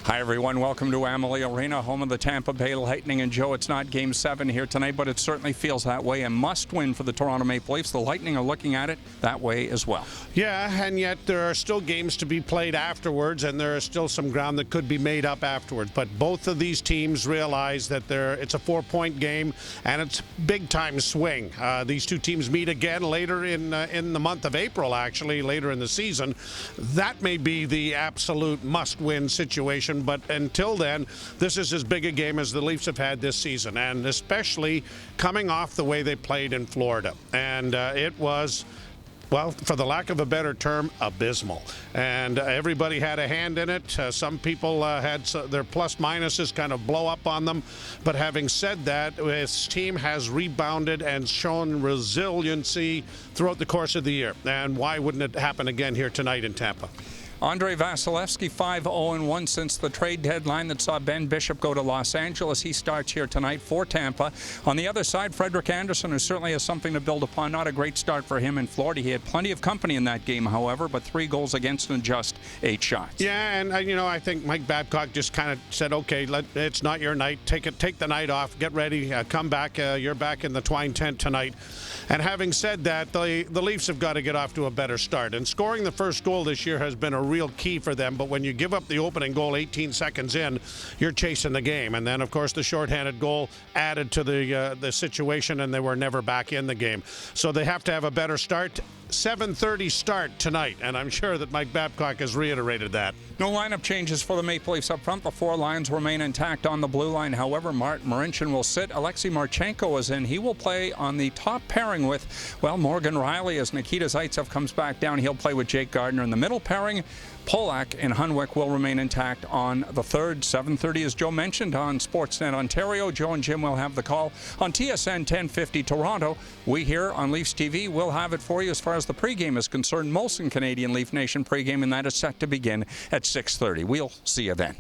Hi, everyone. Welcome to Amalie Arena, home of the Tampa Bay Lightning. And, Joe, it's not Game 7 here tonight, but it certainly feels that way. A must-win for the Toronto Maple Leafs. The Lightning are looking at it that way as well. Yeah, and yet there are still games to be played afterwards, and there is still some ground that could be made up afterwards. But both of these teams realize that it's a 4-point game, and it's big-time swing. These two teams meet again later in the month of April, actually, later in the season. That may be the absolute must-win situation. But until then, this is as big a game as the Leafs have had this season, and especially coming off the way they played in Florida. And it was, well, for the lack of a better term, abysmal. And everybody had a hand in it. Some people had their plus-minuses kind of blow up on them. But having said that, this team has rebounded and shown resiliency throughout the course of the year. And why wouldn't it happen again here tonight in Tampa? Andrei Vasilevsky 5-0-1 since the trade deadline that saw Ben Bishop go to Los Angeles. He starts here tonight for Tampa. On the other side, Frederik Andersen, who certainly has something to build upon. Not a great start for him in Florida. He had plenty of company in that game, however, but 3 goals against and just 8 shots. Yeah, and I think Mike Babcock just kind of said, okay, it's not your night. Take the night off. Get ready. Come back. You're back in the twine tent tonight. And having said that, the Leafs have got to get off to a better start. And scoring the first goal this year has been a real key for them, but when you give up the opening goal 18 seconds in, you're chasing the game. And then, of course, the shorthanded goal added to the situation, and they were never back in the game. So they have to have a better start. 7:30 start tonight, and I'm sure that Mike Babcock has reiterated that. No lineup changes for the Maple Leafs up front. The 4 lines remain intact on the blue line. However, Martin Marincin will sit. Alexei Marchenko is in. He will play on the top pairing with, well, Morgan Riley as Nikita Zaitsev comes back down. He'll play with Jake Gardiner. In the middle pairing, Polak and Hunwick will remain intact on the third. 7:30, as Joe mentioned, on Sportsnet Ontario. Joe and Jim will have the call on TSN 1050 Toronto. We here on Leafs TV will have it for you as far as the pregame is concerned. Molson Canadian Leaf Nation pregame, and that is set to begin at 6:30. We'll see you then.